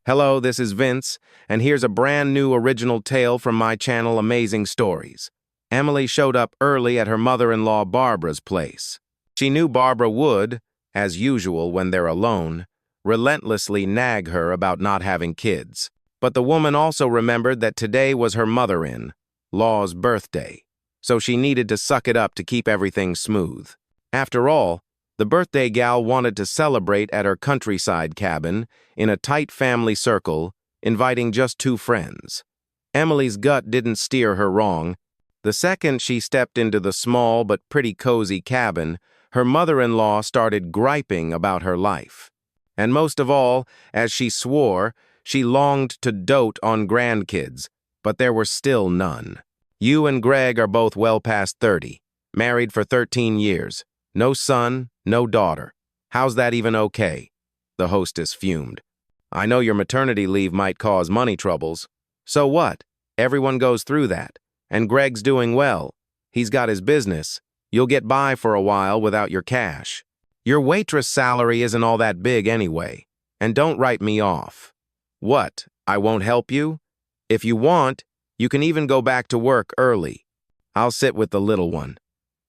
Hello, this is Vince, and here's a brand new original tale from my channel Amazing Stories. Emily showed up early at her mother-in-law Barbara's place. She knew Barbara would, as usual when they're alone, relentlessly nag her about not having kids. But the woman also remembered that today was her mother-in-law's birthday, so she needed to suck it up to keep everything smooth. After all, the birthday gal wanted to celebrate at her countryside cabin in a tight family circle, inviting just 2 friends. Emily's gut didn't steer her wrong. The second she stepped into the small but pretty cozy cabin, her mother-in-law started griping about her life. And most of all, as she swore, she longed to dote on grandkids, but there were still none. You and Greg are both well past 30, married for 13 years. No son, no daughter. How's that even okay? The hostess fumed. I know your maternity leave might cause money troubles. So what? Everyone goes through that. And Greg's doing well. He's got his business. You'll get by for a while without your cash. Your waitress salary isn't all that big anyway. And don't write me off. What? I won't help you? If you want, you can even go back to work early. I'll sit with the little one.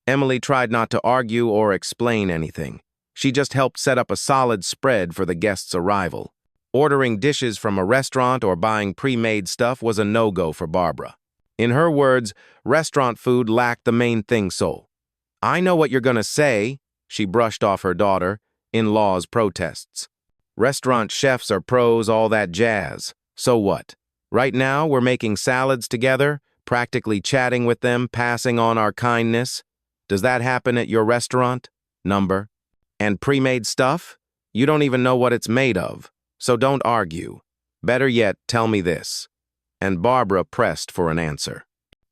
Emily tried not to argue or explain anything. She just helped set up a solid spread for the guests' arrival. Ordering dishes from a restaurant or buying pre-made stuff was a no-go for Barbara. In her words, restaurant food lacked the main thing soul. I know what you're gonna say, she brushed off her daughter-in-law's protests. Restaurant chefs are pros, all that jazz. So what? Right now, we're making salads together, practically chatting with them, passing on our kindness. Does that happen at your restaurant? Number. And pre-made stuff? You don't even know what it's made of, so don't argue. Better yet, tell me this. And Barbara pressed for an answer.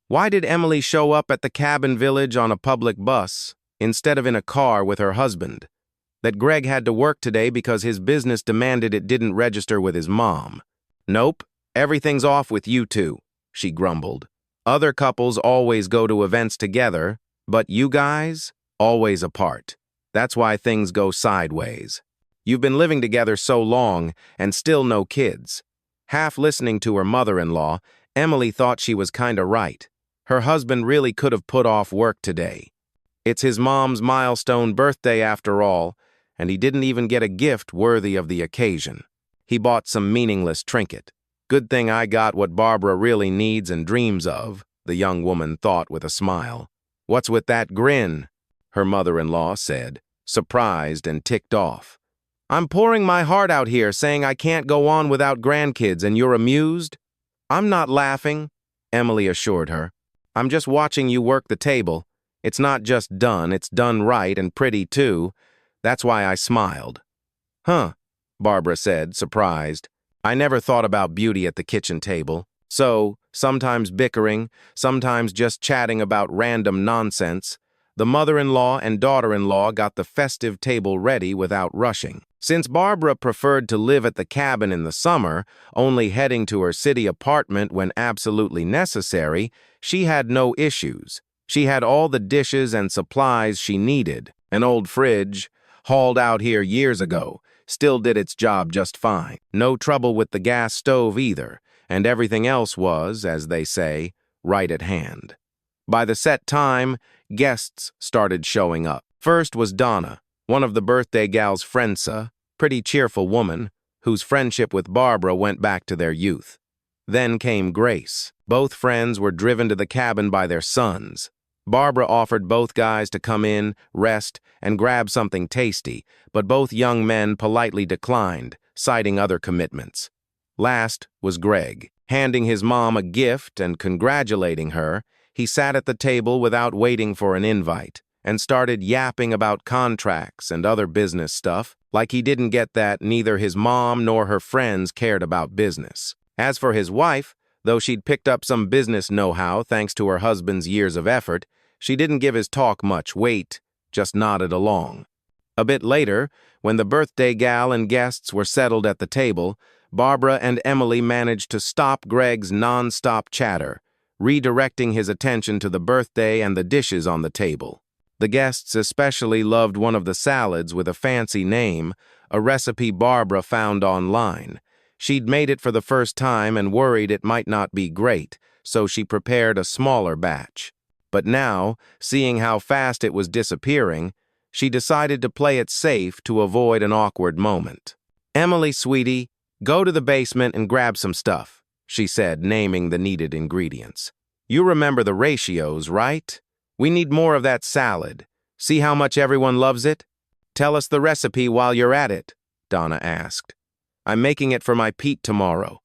Why did Emily show up at the cabin village on a public bus instead of in a car with her husband? That Greg had to work today because his business demanded it didn't register with his mom. Nope, everything's off with you two, she grumbled. Other couples always go to events together, but you guys, always apart. That's why things go sideways. You've been living together so long and still no kids. Half listening to her mother-in-law, Emily thought she was kinda right. Her husband really could have put off work today. It's his mom's milestone birthday after all, and he didn't even get a gift worthy of the occasion. He bought some meaningless trinket. Good thing I got what Barbara really needs and dreams of, the young woman thought with a smile. What's with that grin? Her mother-in-law said, surprised and ticked off. I'm pouring my heart out here saying I can't go on without grandkids and you're amused? I'm not laughing, Emily assured her. I'm just watching you work the table. It's not just done, it's done right and pretty too. That's why I smiled. Huh, Barbara said, surprised. I never thought about beauty at the kitchen table. So, sometimes bickering, sometimes just chatting about random nonsense, the mother-in-law and daughter-in-law got the festive table ready without rushing. Since Barbara preferred to live at the cabin in the summer, only heading to her city apartment when absolutely necessary, she had no issues. She had all the dishes and supplies she needed. An old fridge, hauled out here years ago, still did its job just fine. No trouble with the gas stove either. And everything else was, as they say, right at hand. By the set time, guests started showing up. First was Donna, one of the birthday gal's friendsa, pretty cheerful woman, whose friendship with Barbara went back to their youth. Then came Grace. Both friends were driven to the cabin by their sons. Barbara offered both guys to come in, rest, and grab something tasty, but both young men politely declined, citing other commitments. Last was Greg. Handing his mom a gift and congratulating her, he sat at the table without waiting for an invite and started yapping about contracts and other business stuff, like he didn't get that neither his mom nor her friends cared about business. As for his wife, though she'd picked up some business know-how thanks to her husband's years of effort, she didn't give his talk much weight, just nodded along. A bit later, when the birthday gal and guests were settled at the table, Barbara and Emily managed to stop Greg's non-stop chatter, redirecting his attention to the birthday and the dishes on the table. The guests especially loved one of the salads with a fancy name, a recipe Barbara found online. She'd made it for the first time and worried it might not be great, so she prepared a smaller batch. But now, seeing how fast it was disappearing, she decided to play it safe to avoid an awkward moment. "Emily, sweetie, go to the basement and grab some stuff," she said, naming the needed ingredients. "You remember the ratios, right? We need more of that salad. See how much everyone loves it? Tell us the recipe while you're at it," Donna asked. "I'm making it for my Pete tomorrow."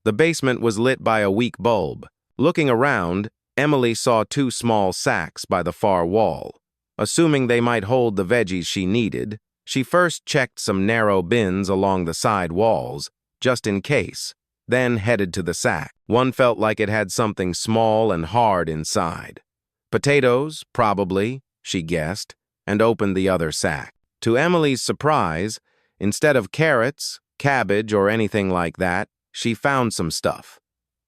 The basement was lit by a weak bulb. Looking around, Emily saw two small sacks by the far wall. Assuming they might hold the veggies she needed, she first checked some narrow bins along the side walls, just in case, then headed to the sack. One felt like it had something small and hard inside. Potatoes, probably, she guessed, and opened the other sack. To Emily's surprise, instead of carrots, cabbage, or anything like that, she found some stuff.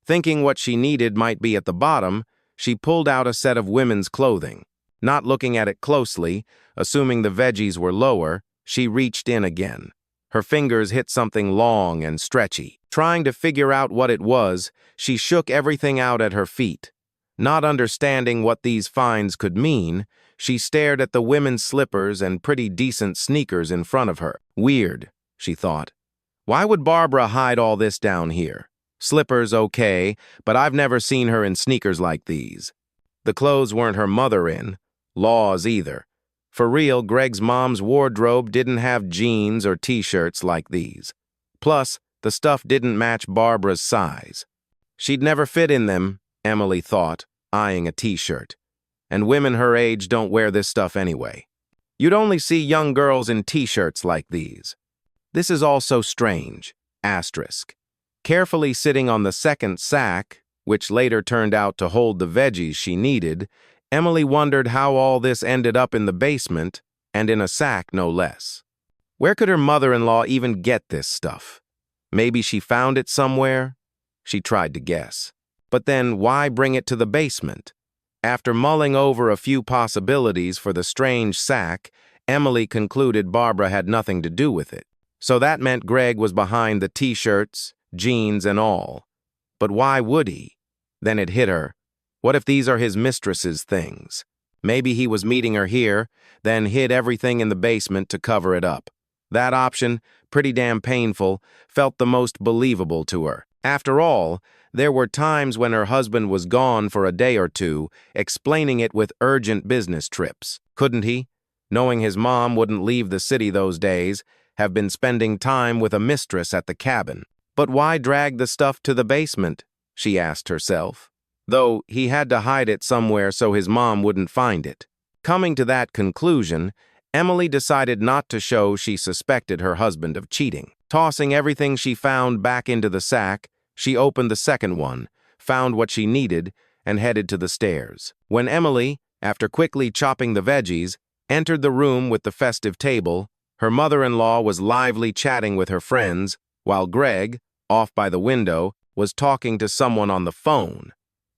Thinking what she needed might be at the bottom, she pulled out a set of women's clothing. Not looking at it closely, assuming the veggies were lower, she reached in again. Her fingers hit something long and stretchy. Trying to figure out what it was, she shook everything out at her feet. Not understanding what these finds could mean, she stared at the women's slippers and pretty decent sneakers in front of her. Weird, she thought. Why would Barbara hide all this down here? Slippers, okay, but I've never seen her in sneakers like these. The clothes weren't her mother in. Laws either. For real, Greg's mom's wardrobe didn't have jeans or t-shirts like these. Plus, the stuff didn't match Barbara's size. She'd never fit in them, Emily thought, eyeing a t-shirt. And women her age don't wear this stuff anyway. You'd only see young girls in t-shirts like these. This is all so strange. Asterisk. Carefully sitting on the second sack, which later turned out to hold the veggies she needed, Emily wondered how all this ended up in the basement, and in a sack no less. Where could her mother-in-law even get this stuff? Maybe she found it somewhere? She tried to guess. But then why bring it to the basement? After mulling over a few possibilities for the strange sack, Emily concluded Barbara had nothing to do with it. So that meant Greg was behind the t-shirts, jeans, and all. But why would he? Then it hit her. What if these are his mistress's things? Maybe he was meeting her here, then hid everything in the basement to cover it up. That option, pretty damn painful, felt the most believable to her. After all, there were times when her husband was gone for a day or two, explaining it with urgent business trips. Couldn't he, knowing his mom wouldn't leave the city those days, have been spending time with a mistress at the cabin? But why drag the stuff to the basement? She asked herself. Though he had to hide it somewhere so his mom wouldn't find it. Coming to that conclusion, Emily decided not to show she suspected her husband of cheating. Tossing everything she found back into the sack, she opened the second one, found what she needed, and headed to the stairs. When Emily, after quickly chopping the veggies, entered the room with the festive table, her mother-in-law was lively chatting with her friends, while Greg, off by the window, was talking to someone on the phone.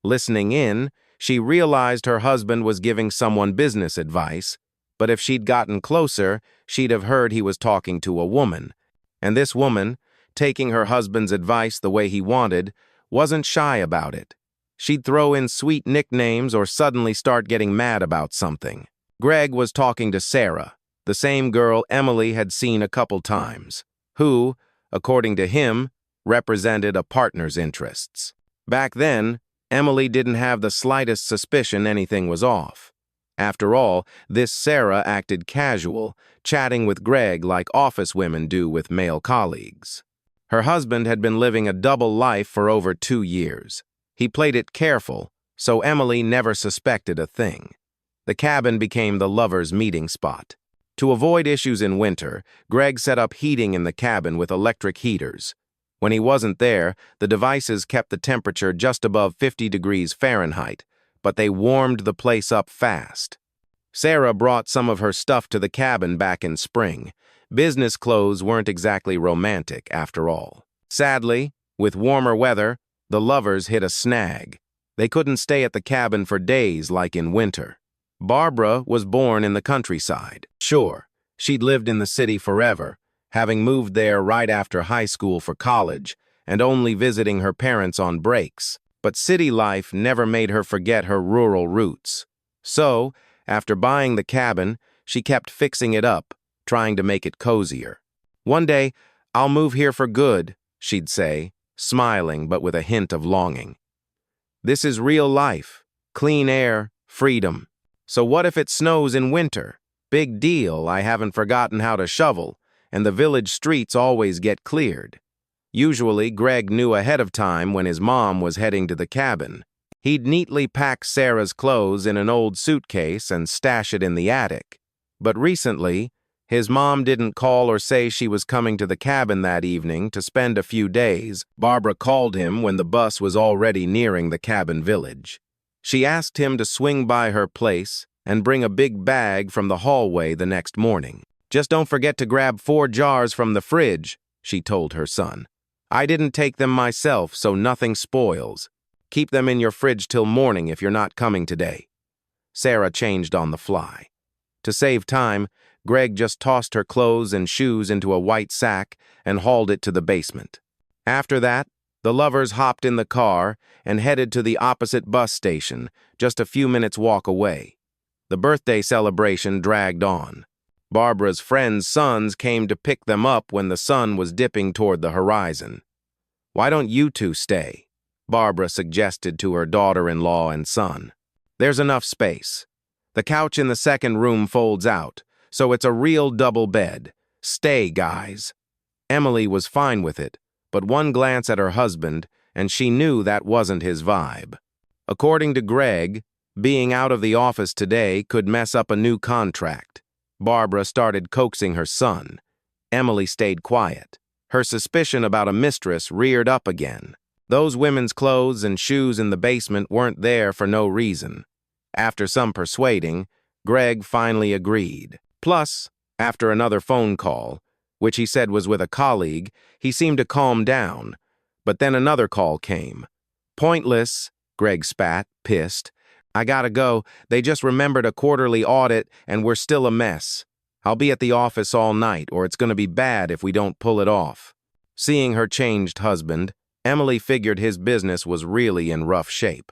Listening in, she realized her husband was giving someone business advice, but if she'd gotten closer, she'd have heard he was talking to a woman. And this woman, taking her husband's advice the way he wanted, wasn't shy about it. She'd throw in sweet nicknames or suddenly start getting mad about something. Greg was talking to Sarah, the same girl Emily had seen a couple times, who, according to him, represented a partner's interests. Back then, Emily didn't have the slightest suspicion anything was off. After all, this Sarah acted casual, chatting with Greg like office women do with male colleagues. Her husband had been living a double life for over 2 years. He played it careful, so Emily never suspected a thing. The cabin became the lovers' meeting spot. To avoid issues in winter, Greg set up heating in the cabin with electric heaters. When he wasn't there, the devices kept the temperature just above 50 degrees Fahrenheit, but they warmed the place up fast. Sarah brought some of her stuff to the cabin back in spring. Business clothes weren't exactly romantic, after all. Sadly, with warmer weather, the lovers hit a snag. They couldn't stay at the cabin for days like in winter. Barbara was born in the countryside. Sure, she'd lived in the city forever, having moved there right after high school for college and only visiting her parents on breaks. But city life never made her forget her rural roots. So, after buying the cabin, she kept fixing it up, trying to make it cozier. One day, "I'll move here for good," she'd say, smiling but with a hint of longing. This is real life, clean air, freedom. So what if it snows in winter? Big deal, I haven't forgotten how to shovel, and the village streets always get cleared. Usually, Greg knew ahead of time when his mom was heading to the cabin. He'd neatly pack Sarah's clothes in an old suitcase and stash it in the attic. But recently, his mom didn't call or say she was coming to the cabin that evening to spend a few days. Barbara called him when the bus was already nearing the cabin village. She asked him to swing by her place and bring a big bag from the hallway the next morning. "Just don't forget to grab 4 jars from the fridge," she told her son. "I didn't take them myself, so nothing spoils. Keep them in your fridge till morning if you're not coming today." Sarah changed on the fly. To save time, Greg just tossed her clothes and shoes into a white sack and hauled it to the basement. After that, the lovers hopped in the car and headed to the opposite bus station, just a few minutes' walk away. The birthday celebration dragged on. Barbara's friends' sons came to pick them up when the sun was dipping toward the horizon. "Why don't you two stay?" Barbara suggested to her daughter-in-law and son. "There's enough space. The couch in the second room folds out, so it's a real double bed. Stay, guys." Emily was fine with it, but one glance at her husband, and she knew that wasn't his vibe. According to Greg, being out of the office today could mess up a new contract. Barbara started coaxing her son. Emily stayed quiet. Her suspicion about a mistress reared up again. Those women's clothes and shoes in the basement weren't there for no reason. After some persuading, Greg finally agreed. Plus, after another phone call, which he said was with a colleague, he seemed to calm down. But then another call came. "Pointless," Greg spat, pissed. "I gotta go. They just remembered a quarterly audit and we're still a mess. I'll be at the office all night, or it's gonna be bad if we don't pull it off." Seeing her changed husband, Emily figured his business was really in rough shape.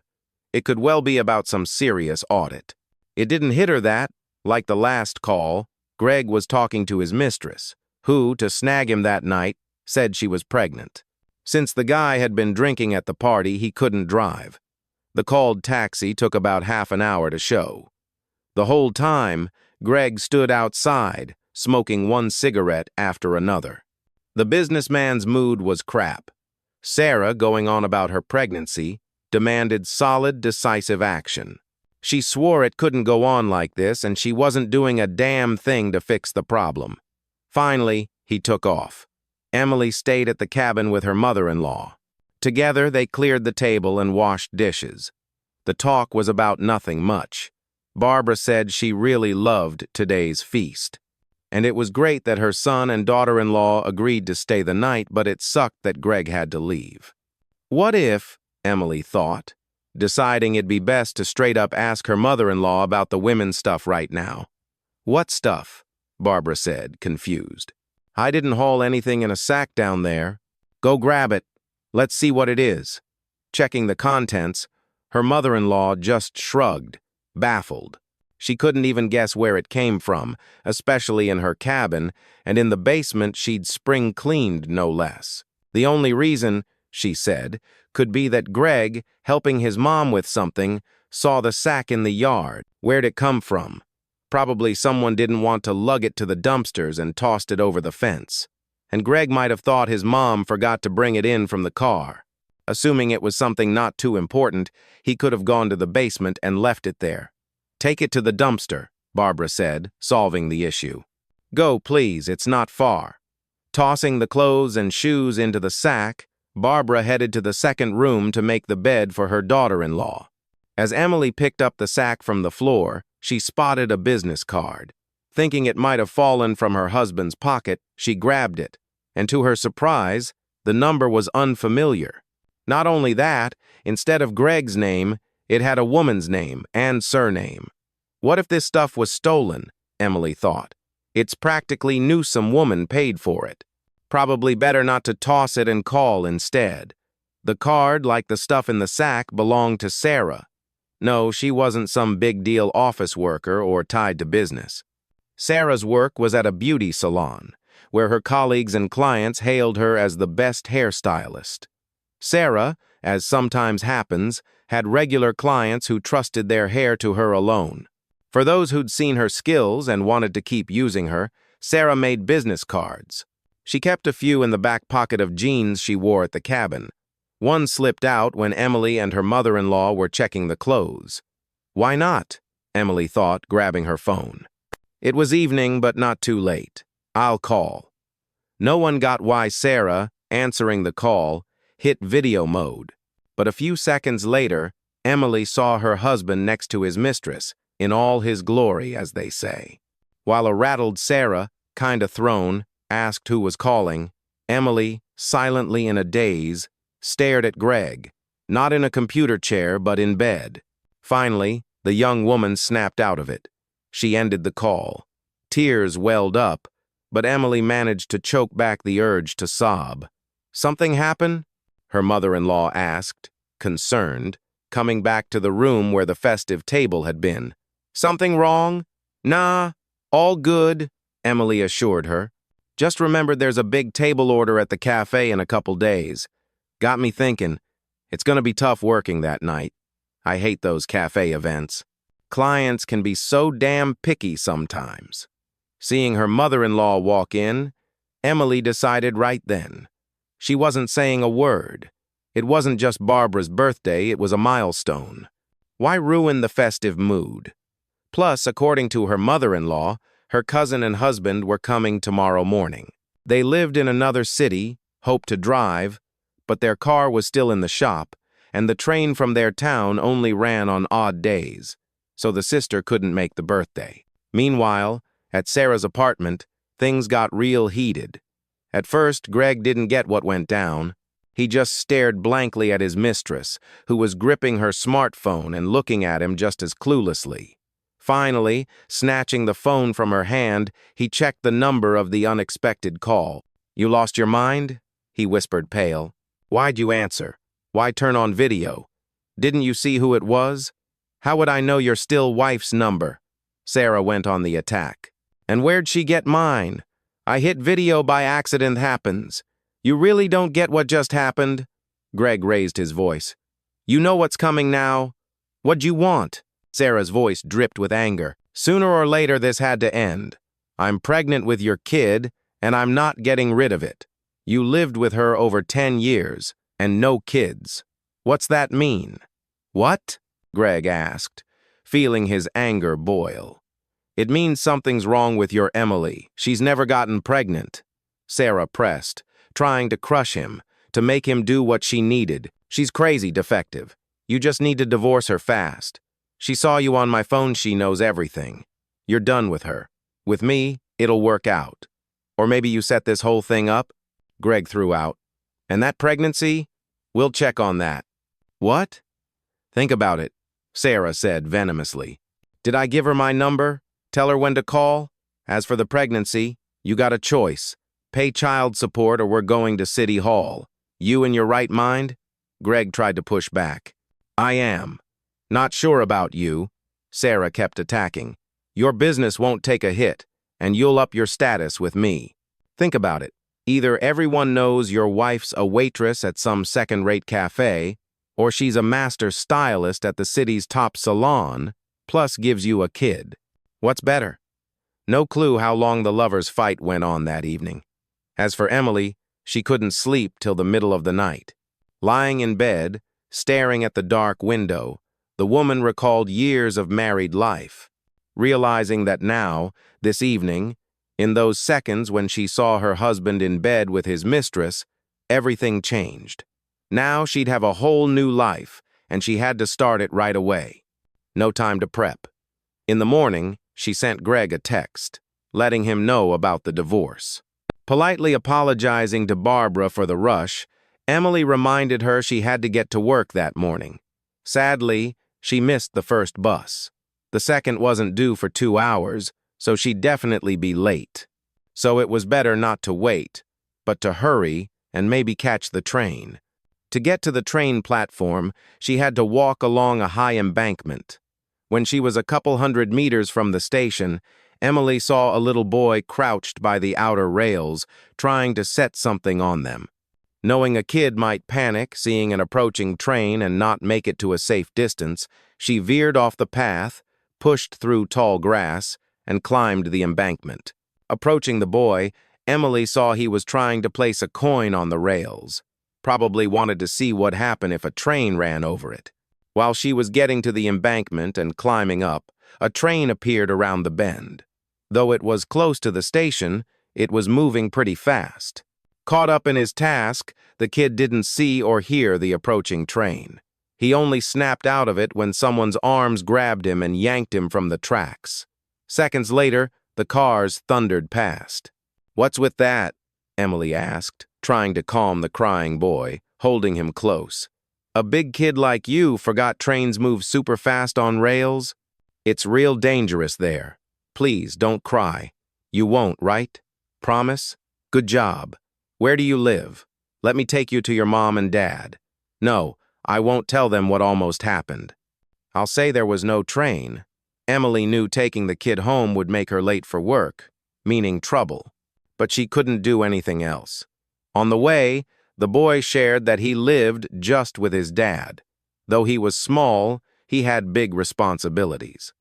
It could well be about some serious audit. It didn't hit her that, like the last call, Greg was talking to his mistress, who, to snag him that night, said she was pregnant. Since the guy had been drinking at the party, he couldn't drive. The called taxi took about half an hour to show. The whole time, Greg stood outside, smoking one cigarette after another. The businessman's mood was crap. Sarah, going on about her pregnancy, demanded solid, decisive action. She swore it couldn't go on like this, and she wasn't doing a damn thing to fix the problem. Finally, he took off. Emily stayed at the cabin with her mother-in-law. Together, they cleared the table and washed dishes. The talk was about nothing much. Barbara said she really loved today's feast. And it was great that her son and daughter-in-law agreed to stay the night, but it sucked that Greg had to leave. What if, Emily thought, deciding it'd be best to straight up ask her mother-in-law about the women's stuff right now. "What stuff?" Barbara said, confused. "I didn't haul anything in a sack down there." "Go grab it. Let's see what it is." Checking the contents, her mother-in-law just shrugged, baffled. She couldn't even guess where it came from, especially in her cabin, and in the basement she'd spring-cleaned no less. The only reason, she said, could be that Greg, helping his mom with something, saw the sack in the yard. Where'd it come from? Probably someone didn't want to lug it to the dumpsters and tossed it over the fence. And Greg might have thought his mom forgot to bring it in from the car. Assuming it was something not too important, he could have gone to the basement and left it there. "Take it to the dumpster," Barbara said, solving the issue. "Go, please, it's not far." Tossing the clothes and shoes into the sack, Barbara headed to the second room to make the bed for her daughter-in-law. As Emily picked up the sack from the floor, she spotted a business card. Thinking it might have fallen from her husband's pocket, she grabbed it, and to her surprise, the number was unfamiliar. Not only that, instead of Greg's name, it had a woman's name and surname. What if this stuff was stolen? Emily thought. It's practically Newsome woman paid for it. Probably better not to toss it and call instead. The card, like the stuff in the sack, belonged to Sarah. No, she wasn't some big deal office worker or tied to business. Sarah's work was at a beauty salon, where her colleagues and clients hailed her as the best hairstylist. Sarah, as sometimes happens, had regular clients who trusted their hair to her alone. For those who'd seen her skills and wanted to keep using her, Sarah made business cards. She kept a few in the back pocket of jeans she wore at the cabin. One slipped out when Emily and her mother-in-law were checking the clothes. Why not? Emily thought, grabbing her phone. It was evening, but not too late. I'll call. No one got why Sarah, answering the call, hit video mode. But a few seconds later, Emily saw her husband next to his mistress, in all his glory, as they say. While a rattled Sarah, kinda thrown, asked who was calling, Emily, silently in a daze, stared at Greg, not in a computer chair but in bed. Finally, the young woman snapped out of it. She ended the call. Tears welled up, but Emily managed to choke back the urge to sob. Something happen? Her mother-in-law asked, concerned, coming back to the room where the festive table had been. Something wrong? Nah, all good, Emily assured her. Just remembered there's a big table order at the cafe in a couple days. Got me thinking, it's gonna be tough working that night. I hate those cafe events. Clients can be so damn picky sometimes. Seeing her mother-in-law walk in, Emily decided right then. She wasn't saying a word. It wasn't just Barbara's birthday, it was a milestone. Why ruin the festive mood? Plus, according to her mother-in-law, her cousin and husband were coming tomorrow morning. They lived in another city, hoped to drive, but their car was still in the shop, and the train from their town only ran on odd days, so the sister couldn't make the birthday. Meanwhile, at Sarah's apartment, things got real heated. At first, Greg didn't get what went down. He just stared blankly at his mistress, who was gripping her smartphone and looking at him just as cluelessly. Finally, snatching the phone from her hand, he checked the number of the unexpected call. "You lost your mind?" he whispered, pale. "Why'd you answer? Why turn on video? Didn't you see who it was? How would I know your still wife's number?" Sarah went on the attack. "And where'd she get mine? I hit video by accident happens. You really don't get what just happened?" Greg raised his voice. "You know what's coming now? What'd you want?" Sarah's voice dripped with anger. "Sooner or later this had to end. I'm pregnant with your kid, and I'm not getting rid of it. You lived with her over 10 years, and no kids. What's that mean?" "What?" Greg asked, feeling his anger boil. "It means something's wrong with your Emily. She's never gotten pregnant." Sarah pressed, trying to crush him, to make him do what she needed. "She's crazy defective. You just need to divorce her fast. She saw you on my phone, she knows everything. You're done with her. With me, it'll work out. Or maybe you set this whole thing up?" Greg threw out. "And that pregnancy? We'll check on that." "What?" "Think about it," Sarah said venomously. "Did I give her my number? Tell her when to call? As for the pregnancy, you got a choice. Pay child support or we're going to City Hall. You in your right mind?" Greg tried to push back. "I am. Not sure about you." Sarah kept attacking. "Your business won't take a hit, and you'll up your status with me. Think about it. Either everyone knows your wife's a waitress at some second-rate cafe, or she's a master stylist at the city's top salon, plus gives you a kid. What's better?" No clue how long the lovers' fight went on that evening. As for Emily, she couldn't sleep till the middle of the night. Lying in bed, staring at the dark window, the woman recalled years of married life, realizing that now, this evening, in those seconds when she saw her husband in bed with his mistress, everything changed. Now she'd have a whole new life, and she had to start it right away. No time to prep. In the morning, she sent Greg a text, letting him know about the divorce. Politely apologizing to Barbara for the rush, Emily reminded her she had to get to work that morning. Sadly, she missed the first bus. The second wasn't due for 2 hours, so she'd definitely be late. So it was better not to wait, but to hurry and maybe catch the train. To get to the train platform, she had to walk along a high embankment. When she was a couple hundred meters from the station, Emily saw a little boy crouched by the outer rails, trying to set something on them. Knowing a kid might panic seeing an approaching train and not make it to a safe distance, she veered off the path, pushed through tall grass, and climbed the embankment. Approaching the boy, Emily saw he was trying to place a coin on the rails. Probably wanted to see what happened if a train ran over it. While she was getting to the embankment and climbing up, a train appeared around the bend. Though it was close to the station, it was moving pretty fast. Caught up in his task, the kid didn't see or hear the approaching train. He only snapped out of it when someone's arms grabbed him and yanked him from the tracks. Seconds later, the cars thundered past. "What's with that?" Emily asked, trying to calm the crying boy, holding him close. "A big kid like you forgot trains move super fast on rails? It's real dangerous there. Please, don't cry. You won't, right? Promise? Good job. Where do you live? Let me take you to your mom and dad. No, I won't tell them what almost happened. I'll say there was no train." Emily knew taking the kid home would make her late for work, meaning trouble. But she couldn't do anything else. On the way, the boy shared that he lived just with his dad. Though he was small, he had big responsibilities.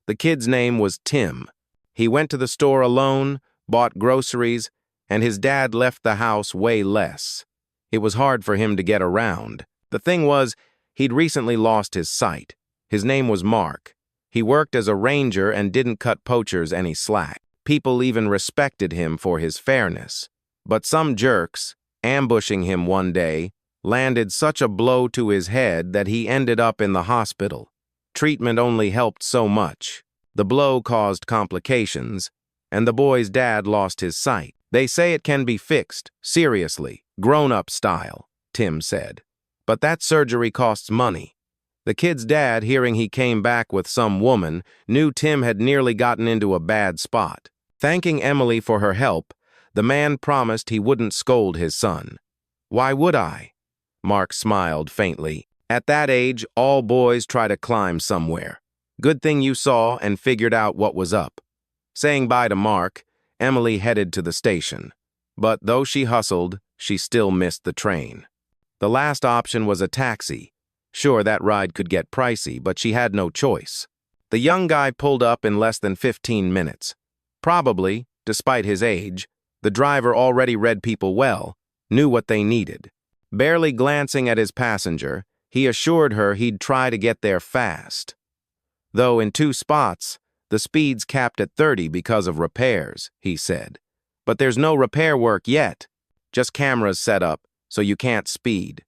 The kid's name was Tim. He went to the store alone, bought groceries, and his dad left the house way less. It was hard for him to get around. The thing was, he'd recently lost his sight. His name was Mark. He worked as a ranger and didn't cut poachers any slack. People even respected him for his fairness. But some jerks, ambushing him one day, landed such a blow to his head that he ended up in the hospital. Treatment only helped so much. The blow caused complications, and the boy's dad lost his sight. "They say it can be fixed, seriously, grown-up style," Tim said. "But that surgery costs money." The kid's dad, hearing he came back with some woman, knew Tim had nearly gotten into a bad spot. Thanking Emily for her help, the man promised he wouldn't scold his son. "Why would I?" Mark smiled faintly. "At that age, all boys try to climb somewhere. Good thing you saw and figured out what was up." Saying bye to Mark, Emily headed to the station. But though she hustled, she still missed the train. The last option was a taxi. Sure, that ride could get pricey, but she had no choice. The young guy pulled up in less than 15 minutes. Probably, despite his age, the driver already read people well, knew what they needed. Barely glancing at his passenger, he assured her he'd try to get there fast. Though in 2 spots, the speed's capped at 30 because of repairs, he said. But there's no repair work yet, just cameras set up, so you can't speed.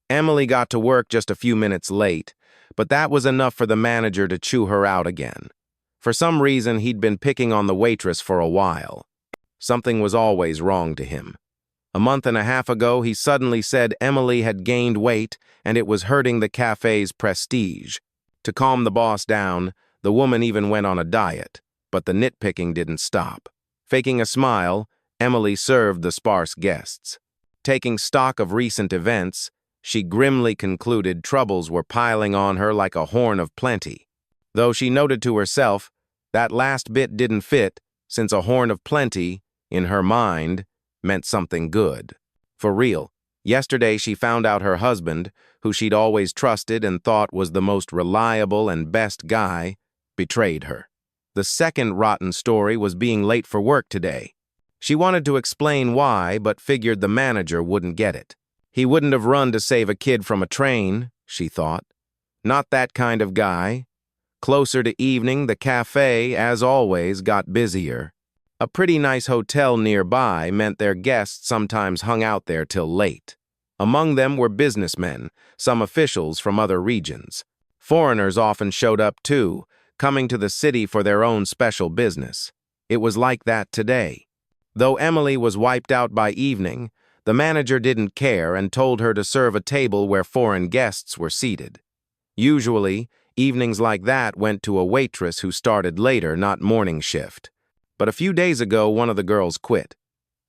Emily got to work just a few minutes late, but that was enough for the manager to chew her out again. For some reason, he'd been picking on the waitress for a while. Something was always wrong to him. A month and a half ago, he suddenly said Emily had gained weight and it was hurting the cafe's prestige. To calm the boss down, the woman even went on a diet, but the nitpicking didn't stop. Faking a smile, Emily served the sparse guests. Taking stock of recent events, she grimly concluded troubles were piling on her like a horn of plenty. Though she noted to herself, that last bit didn't fit, since a horn of plenty, in her mind, meant something good. For real, yesterday she found out her husband, who she'd always trusted and thought was the most reliable and best guy, betrayed her. The second rotten story was being late for work today. She wanted to explain why, but figured the manager wouldn't get it. He wouldn't have run to save a kid from a train, she thought. Not that kind of guy. Closer to evening, the cafe, as always, got busier. A pretty nice hotel nearby meant their guests sometimes hung out there till late. Among them were businessmen, some officials from other regions. Foreigners often showed up too, coming to the city for their own special business. It was like that today. Though Emily was wiped out by evening, the manager didn't care and told her to serve a table where foreign guests were seated. Usually, evenings like that went to a waitress who started later, not morning shift. but a few days ago one of the girls quit.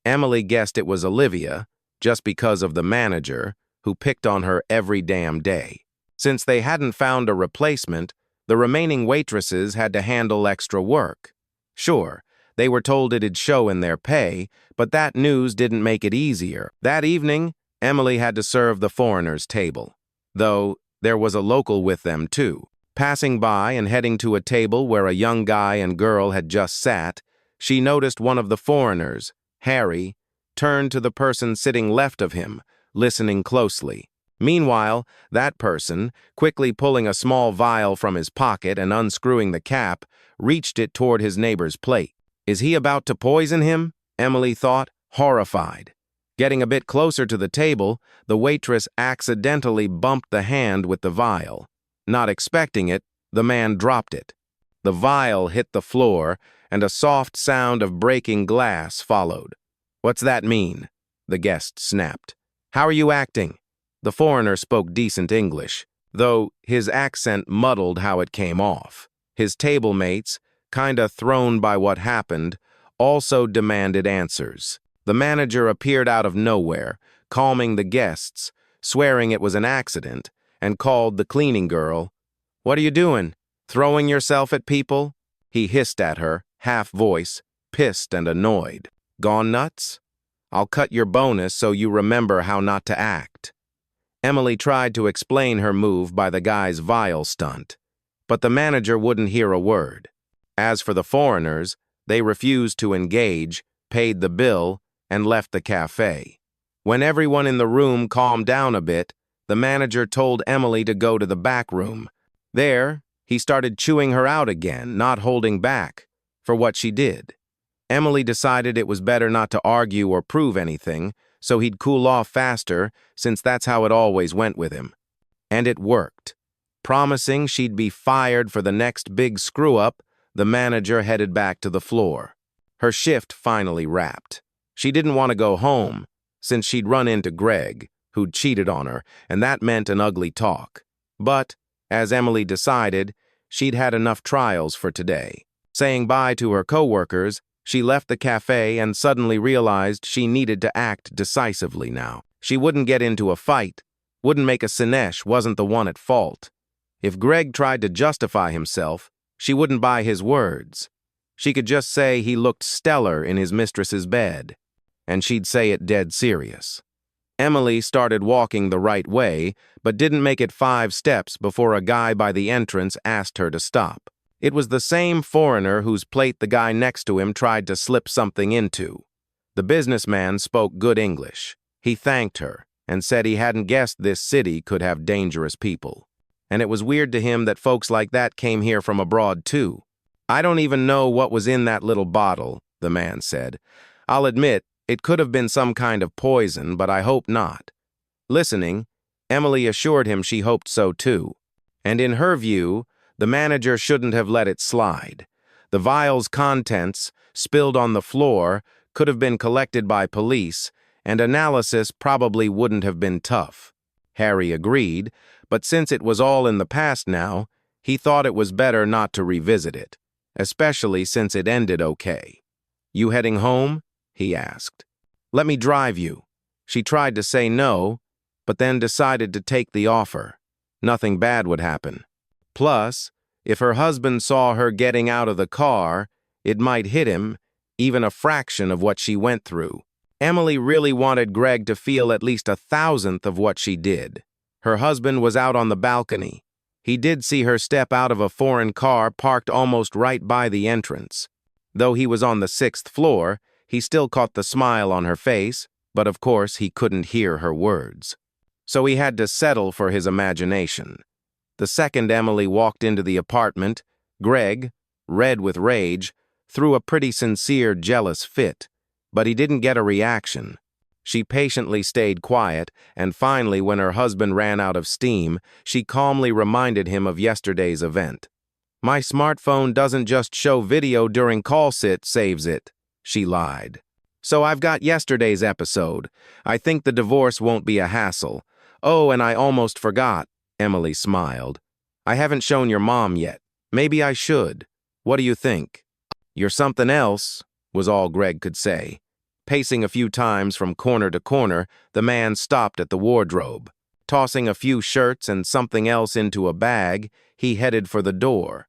Emily guessed it was Olivia, just because of the manager, who picked on her every damn day. Since they hadn't found a replacement, the remaining waitresses had to handle extra work. Sure, they were told it'd show in their pay, but that news didn't make it easier. That evening, Emily had to serve the foreigners' table, though there was a local with them too. Passing by and heading to a table where a young guy and girl had just sat, she noticed one of the foreigners, Harry, turned to the person sitting left of him, listening closely. Meanwhile, that person, quickly pulling a small vial from his pocket and unscrewing the cap, reached it toward his neighbor's plate. Is he about to poison him? Emily thought, horrified. Getting a bit closer to the table, the waitress accidentally bumped the hand with the vial. Not expecting it, the man dropped it. The vial hit the floor, and a soft sound of breaking glass followed. "What's that mean?" the guest snapped. "How are you acting?" The foreigner spoke decent English, though his accent muddled how it came off. His table mates, kinda thrown by what happened, also demanded answers. The manager appeared out of nowhere, calming the guests, swearing it was an accident, and called the cleaning girl. "What are you doing? Throwing yourself at people?" He hissed at her, half voice, pissed and annoyed. "Gone nuts? I'll cut your bonus so you remember how not to act." Emily tried to explain her move by the guy's vial stunt, but the manager wouldn't hear a word. As for the foreigners, they refused to engage, paid the bill, and left the cafe. When everyone in the room calmed down a bit, the manager told Emily to go to the back room. There, he started chewing her out again, not holding back, for what she did. Emily decided it was better not to argue or prove anything, so he'd cool off faster, since that's how it always went with him. And it worked. Promising she'd be fired for the next big screw-up, the manager headed back to the floor. Her shift finally wrapped. She didn't want to go home, since she'd run into Greg, who'd cheated on her, and that meant an ugly talk. But, as Emily decided, she'd had enough trials for today. Saying bye to her coworkers, she left the cafe and suddenly realized she needed to act decisively now. She wouldn't get into a fight, wouldn't make a Sinesh wasn't the one at fault. If Greg tried to justify himself, she wouldn't buy his words. She could just say he looked stellar in his mistress's bed, and she'd say it dead serious. Emily started walking the right way, but didn't make it 5 steps before a guy by the entrance asked her to stop. It was the same foreigner whose plate the guy next to him tried to slip something into. The businessman spoke good English. He thanked her and said he hadn't guessed this city could have dangerous people. And it was weird to him that folks like that came here from abroad too. "I don't even know what was in that little bottle," the man said. "I'll admit, it could have been some kind of poison, but I hope not." Listening, Emily assured him she hoped so too. And in her view, the manager shouldn't have let it slide. The vial's contents, spilled on the floor, could have been collected by police, and analysis probably wouldn't have been tough. Harry agreed, but since it was all in the past now, he thought it was better not to revisit it, especially since it ended okay. "You heading home?" he asked. "Let me drive you." She tried to say no, but then decided to take the offer. Nothing bad would happen. Plus, if her husband saw her getting out of the car, it might hit him, even a fraction of what she went through. Emily really wanted Greg to feel at least 1,000th of what she did. Her husband was out on the balcony. He did see her step out of a foreign car parked almost right by the entrance. Though he was on the 6th floor, he still caught the smile on her face, but of course he couldn't hear her words. So he had to settle for his imagination. The second Emily walked into the apartment, Greg, red with rage, threw a pretty sincere jealous fit, but he didn't get a reaction. She patiently stayed quiet, and finally, when her husband ran out of steam, she calmly reminded him of yesterday's event. "My smartphone doesn't just show video during call sit saves it," she lied. "So I've got yesterday's episode. I think the divorce won't be a hassle. Oh, and I almost forgot," Emily smiled. "I haven't shown your mom yet. Maybe I should. What do you think?" "You're something else," was all Greg could say. Pacing a few times from corner to corner, the man stopped at the wardrobe. Tossing a few shirts and something else into a bag, he headed for the door.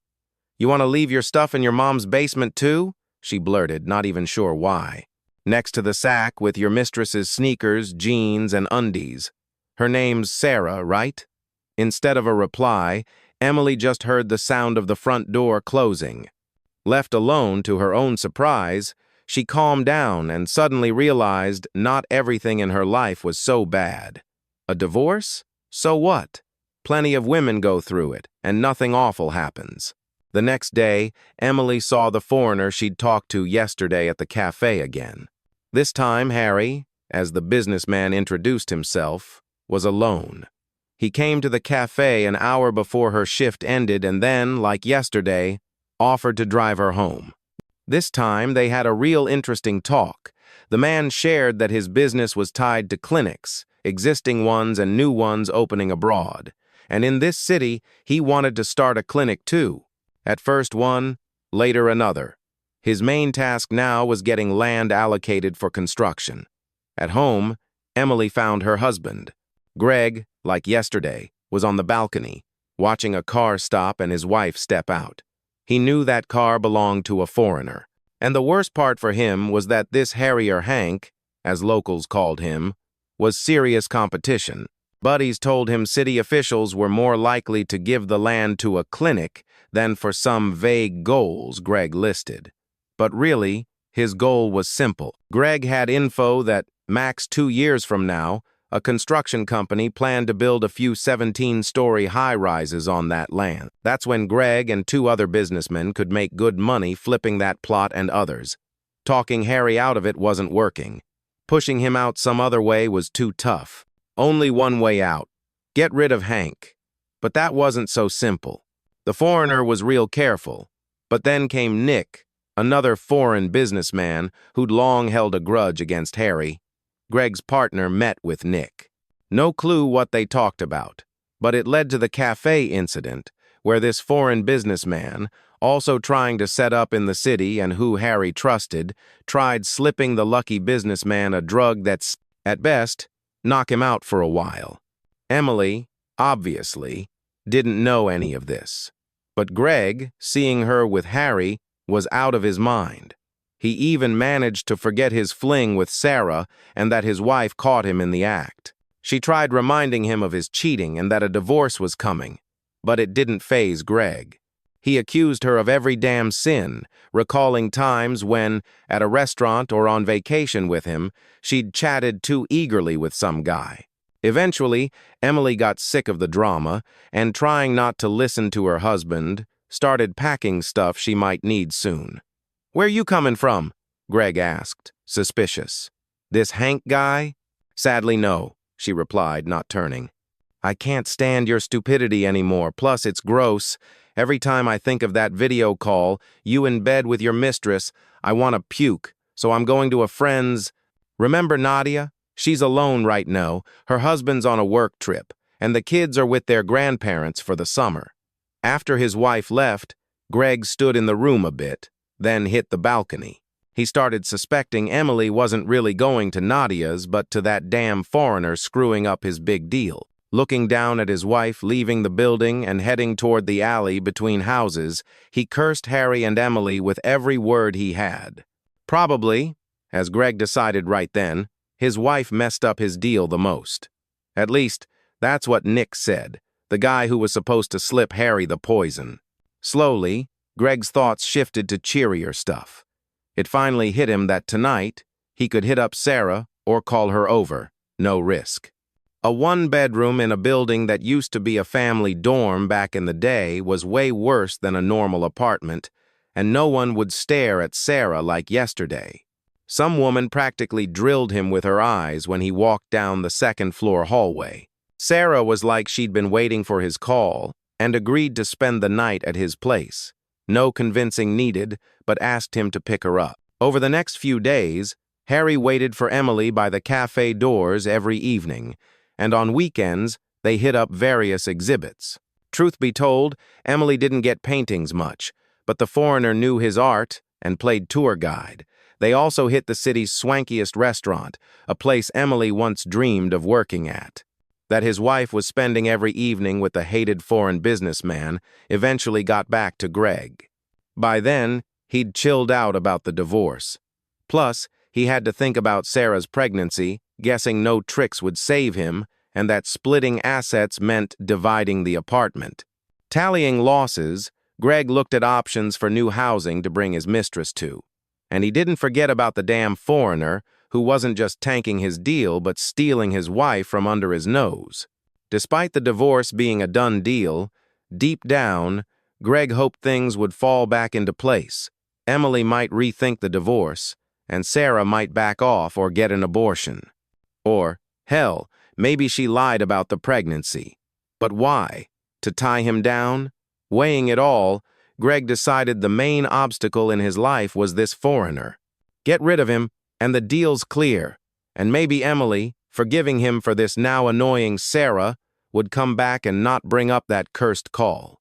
"You want to leave your stuff in your mom's basement too?" she blurted, not even sure why. "Next to the sack with your mistress's sneakers, jeans, and undies. Her name's Sarah, right?" Instead of a reply, Emily just heard the sound of the front door closing. Left alone to her own surprise, she calmed down and suddenly realized not everything in her life was so bad. A divorce? So what? Plenty of women go through it, and nothing awful happens. The next day, Emily saw the foreigner she'd talked to yesterday at the cafe again. This time, Harry, as the businessman introduced himself, was alone. He came to the cafe an hour before her shift ended and then, like yesterday, offered to drive her home. This time, they had a real interesting talk. The man shared that his business was tied to clinics, existing ones and new ones opening abroad. And in this city, he wanted to start a clinic too. At first one, later another. His main task now was getting land allocated for construction. At home, Emily found her husband. Greg, like yesterday, was on the balcony, watching a car stop and his wife step out. He knew that car belonged to a foreigner. And the worst part for him was that this Harrier Hank, as locals called him, was serious competition. Buddies told him city officials were more likely to give the land to a clinic than for some vague goals Greg listed. But really, his goal was simple. Greg had info that, max 2 years from now, a construction company planned to build a few 17-story high-rises on that land. That's when Greg and 2 other businessmen could make good money flipping that plot and others. Talking Harry out of it wasn't working. Pushing him out some other way was too tough. Only one way out. Get rid of Hank. But that wasn't so simple. The foreigner was real careful. But then came Nick, another foreign businessman who'd long held a grudge against Harry. Greg's partner met with Nick. No clue what they talked about, but it led to the cafe incident, where this foreign businessman, also trying to set up in the city and who Harry trusted, tried slipping the lucky businessman a drug that's, at best, knock him out for a while. Emily, obviously, didn't know any of this. But Greg, seeing her with Harry, was out of his mind. He even managed to forget his fling with Sarah and that his wife caught him in the act. She tried reminding him of his cheating and that a divorce was coming, but it didn't faze Greg. He accused her of every damn sin, recalling times when, at a restaurant or on vacation with him, she'd chatted too eagerly with some guy. Eventually, Emily got sick of the drama and, trying not to listen to her husband, started packing stuff she might need soon. "Where you coming from?" Greg asked, suspicious. "This Hank guy?" "Sadly, no," she replied, not turning. "I can't stand your stupidity anymore, plus it's gross. Every time I think of that video call, you in bed with your mistress, I want to puke, so I'm going to a friend's. Remember Nadia? She's alone right now, her husband's on a work trip, and the kids are with their grandparents for the summer." After his wife left, Greg stood in the room a bit, then hit the balcony. He started suspecting Emily wasn't really going to Nadia's, but to that damn foreigner screwing up his big deal. Looking down at his wife leaving the building and heading toward the alley between houses, he cursed Harry and Emily with every word he had. Probably, as Greg decided right then, his wife messed up his deal the most. At least, that's what Nick said, the guy who was supposed to slip Harry the poison. Slowly, Greg's thoughts shifted to cheerier stuff. It finally hit him that tonight, he could hit up Sarah or call her over, no risk. A one-bedroom in a building that used to be a family dorm back in the day was way worse than a normal apartment, and no one would stare at Sarah like yesterday. Some woman practically drilled him with her eyes when he walked down the second-floor hallway. Sarah was like she'd been waiting for his call and agreed to spend the night at his place. No convincing needed, but asked him to pick her up. Over the next few days, Harry waited for Emily by the cafe doors every evening, and on weekends, they hit up various exhibits. Truth be told, Emily didn't get paintings much, but the foreigner knew his art and played tour guide. They also hit the city's swankiest restaurant, a place Emily once dreamed of working at. That his wife was spending every evening with the hated foreign businessman eventually got back to Greg. By then, he'd chilled out about the divorce. Plus, he had to think about Sarah's pregnancy, guessing no tricks would save him, and that splitting assets meant dividing the apartment. Tallying losses, Greg looked at options for new housing to bring his mistress to. And he didn't forget about the damn foreigner, who wasn't just tanking his deal but stealing his wife from under his nose. Despite the divorce being a done deal, deep down, Greg hoped things would fall back into place. Emily might rethink the divorce, and Sarah might back off or get an abortion. Or, hell, maybe she lied about the pregnancy. But why? To tie him down? Weighing it all, Greg decided the main obstacle in his life was this foreigner. Get rid of him, and the deal's clear. And maybe Emily, forgiving him for this now annoying Sarah, would come back and not bring up that cursed call.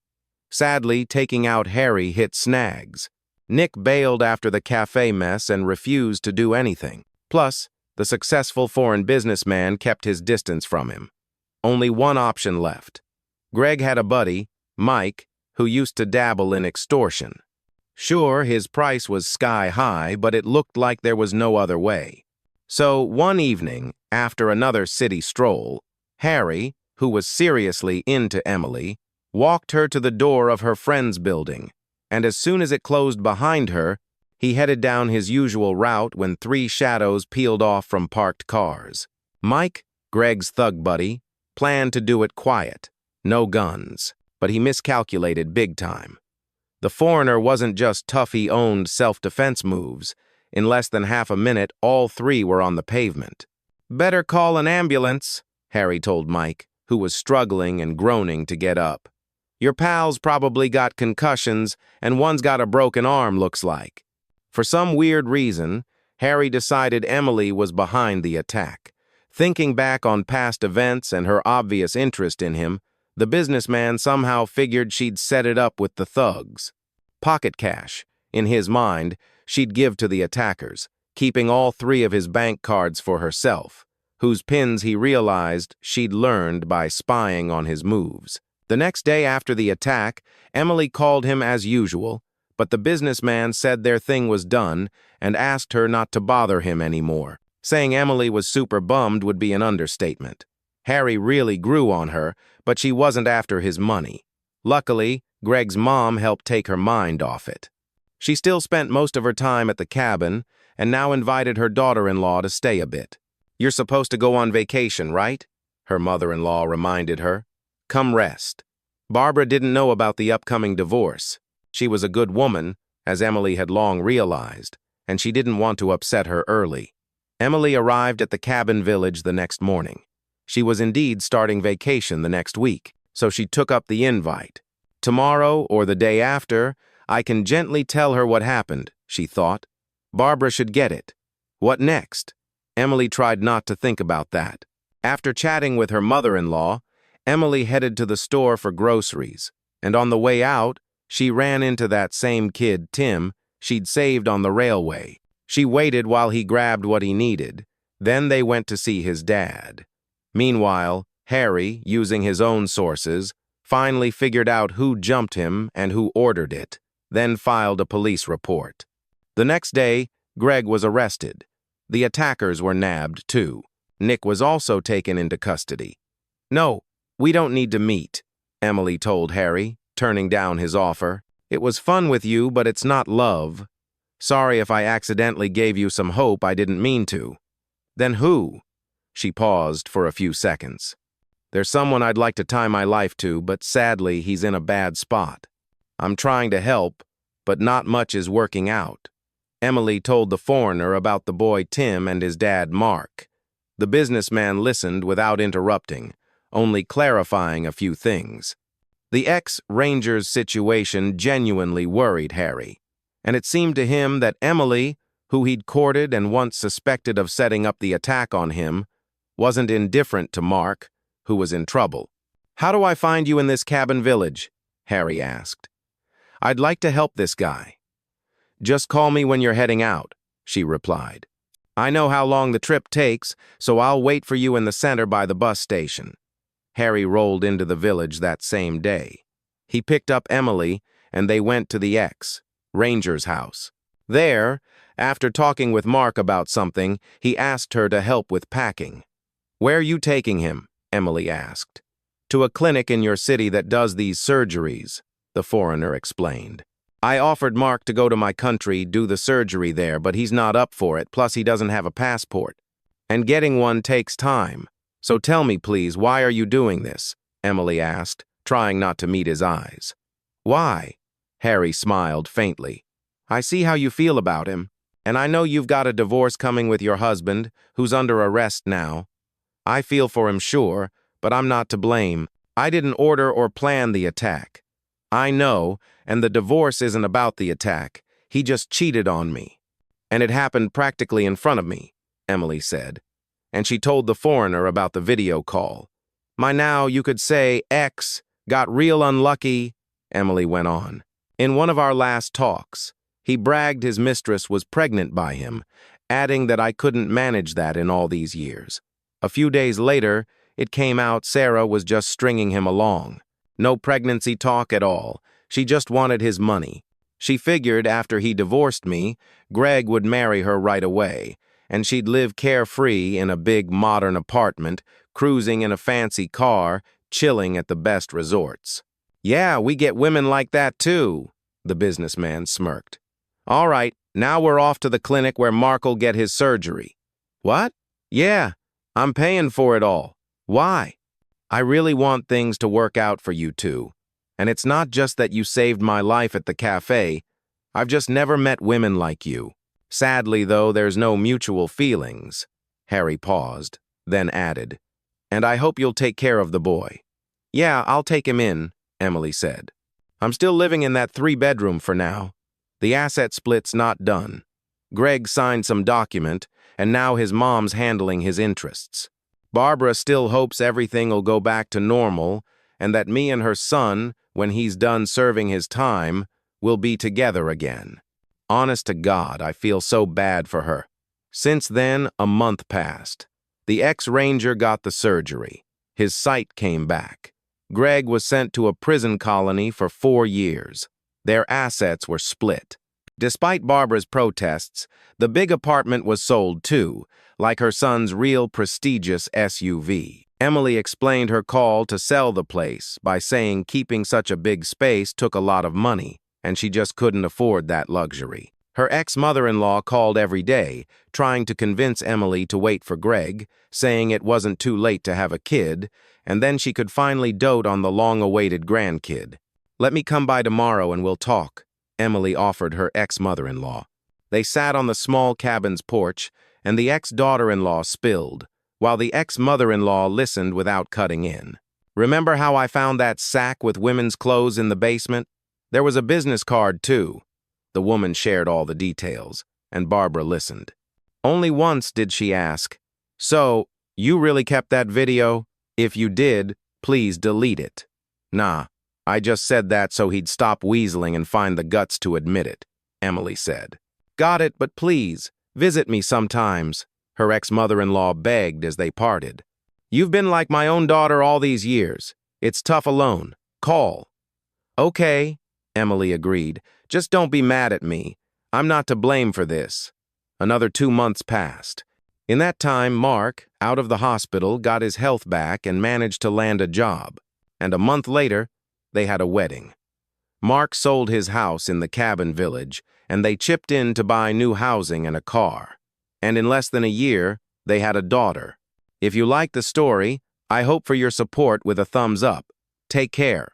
Sadly, taking out Harry hit snags. Nick bailed after the cafe mess and refused to do anything. Plus, the successful foreign businessman kept his distance from him. Only one option left. Greg had a buddy, Mike, who used to dabble in extortion. Sure, his price was sky high, but it looked like there was no other way. So one evening, after another city stroll, Harry, who was seriously into Emily, walked her to the door of her friend's building, and as soon as it closed behind her, he headed down his usual route when three shadows peeled off from parked cars. Mike, Greg's thug buddy, planned to do it quiet, no guns, but he miscalculated big time. The foreigner wasn't just tough, he owned self-defense moves. In less than half a minute, all three were on the pavement. "Better call an ambulance," Harry told Mike, who was struggling and groaning to get up. "Your pals probably got concussions, and one's got a broken arm, looks like." For some weird reason, Harry decided Emily was behind the attack. Thinking back on past events and her obvious interest in him, the businessman somehow figured she'd set it up with the thugs. Pocket cash, in his mind, she'd give to the attackers, keeping all three of his bank cards for herself, whose pins he realized she'd learned by spying on his moves. The next day after the attack, Emily called him as usual, but the businessman said their thing was done and asked her not to bother him anymore. Saying Emily was super bummed would be an understatement. Harry really grew on her, but she wasn't after his money. Luckily, Greg's mom helped take her mind off it. She still spent most of her time at the cabin and now invited her daughter-in-law to stay a bit. "You're supposed to go on vacation, right?" her mother-in-law reminded her. "Come rest." Barbara didn't know about the upcoming divorce. She was a good woman, as Emily had long realized, and she didn't want to upset her early. Emily arrived at the cabin village the next morning. She was indeed starting vacation the next week, so she took up the invite. Tomorrow or the day after, I can gently tell her what happened, she thought. Barbara should get it. What next? Emily tried not to think about that. After chatting with her mother-in-law, Emily headed to the store for groceries, and on the way out, she ran into that same kid, Tim, she'd saved on the railway. She waited while he grabbed what he needed. Then they went to see his dad. Meanwhile, Harry, using his own sources, finally figured out who jumped him and who ordered it, then filed a police report. The next day, Greg was arrested. The attackers were nabbed, too. Nick was also taken into custody. "No, we don't need to meet," Emily told Harry, turning down his offer. "It was fun with you, but it's not love. Sorry if I accidentally gave you some hope I didn't mean to." "Then who?" She paused for a few seconds. "There's someone I'd like to tie my life to, but sadly he's in a bad spot. I'm trying to help, but not much is working out." Emily told the foreigner about the boy Tim and his dad Mark. The businessman listened without interrupting, only clarifying a few things. The ex-ranger's situation genuinely worried Harry, and it seemed to him that Emily, who he'd courted and once suspected of setting up the attack on him, wasn't indifferent to Mark, who was in trouble. "How do I find you in this cabin village?" Harry asked. "I'd like to help this guy." Just call me when you're heading out, she replied. I know how long the trip takes, so I'll wait for you in the center by the bus station. Harry rolled into the village that same day. He picked up Emily, and they went to the Ranger's house. There, after talking with Mark about something, he asked her to help with packing. Where are you taking him? Emily asked. To a clinic in your city that does these surgeries, the foreigner explained. I offered Mark to go to my country, do the surgery there, but he's not up for it, plus he doesn't have a passport. And getting one takes time. So tell me, please, why are you doing this? Emily asked, trying not to meet his eyes. Why? Harry smiled faintly. I see how you feel about him, and I know you've got a divorce coming with your husband, who's under arrest now. I feel for him, sure, but I'm not to blame. I didn't order or plan the attack. I know, and the divorce isn't about the attack. He just cheated on me. And it happened practically in front of me, Emily said. And she told the foreigner about the video call. My now, you could say, ex got real unlucky, Emily went on. In one of our last talks, he bragged his mistress was pregnant by him, adding that I couldn't manage that in all these years. A few days later, it came out Sarah was just stringing him along. No pregnancy talk at all. She just wanted his money. She figured after he divorced me, Greg would marry her right away, and she'd live carefree in a big modern apartment, cruising in a fancy car, chilling at the best resorts. Yeah, we get women like that too, the businessman smirked. All right, now we're off to the clinic where Mark'll get his surgery. What? Yeah, I'm paying for it all. Why? I really want things to work out for you two. And it's not just that you saved my life at the cafe. I've just never met women like you. Sadly, though, there's no mutual feelings. Harry paused, then added, and I hope you'll take care of the boy. Yeah, I'll take him in, Emily said. I'm still living in that 3-bedroom for now. The asset split's not done. Greg signed some document, and now his mom's handling his interests. Barbara still hopes everything'll go back to normal, and that me and her son, when he's done serving his time, will be together again. Honest to God, I feel so bad for her. Since then, a month passed. The ex-ranger got the surgery. His sight came back. Greg was sent to a prison colony for 4 years. Their assets were split. Despite Barbara's protests, the big apartment was sold too, like her son's real prestigious SUV. Emily explained her call to sell the place by saying keeping such a big space took a lot of money, and she just couldn't afford that luxury. Her ex-mother-in-law called every day, trying to convince Emily to wait for Greg, saying it wasn't too late to have a kid, and then she could finally dote on the long-awaited grandkid. Let me come by tomorrow and we'll talk, Emily offered her ex-mother-in-law. They sat on the small cabin's porch, and the ex-daughter-in-law spilled, while the ex-mother-in-law listened without cutting in. Remember how I found that sack with women's clothes in the basement? There was a business card, too. The woman shared all the details, and Barbara listened. Only once did she ask, So, you really kept that video? If you did, please delete it. Nah, I just said that so he'd stop weaseling and find the guts to admit it, Emily said. Got it, but please, visit me sometimes, her ex-mother-in-law begged as they parted. You've been like my own daughter all these years. It's tough alone. Call. Okay, Emily agreed. Just don't be mad at me. I'm not to blame for this. Another 2 months passed. In that time, Mark, out of the hospital, got his health back and managed to land a job. And a month later, they had a wedding. Mark sold his house in the cabin village, and they chipped in to buy new housing and a car. And in less than a year, they had a daughter. If you like the story, I hope for your support with a thumbs up. Take care.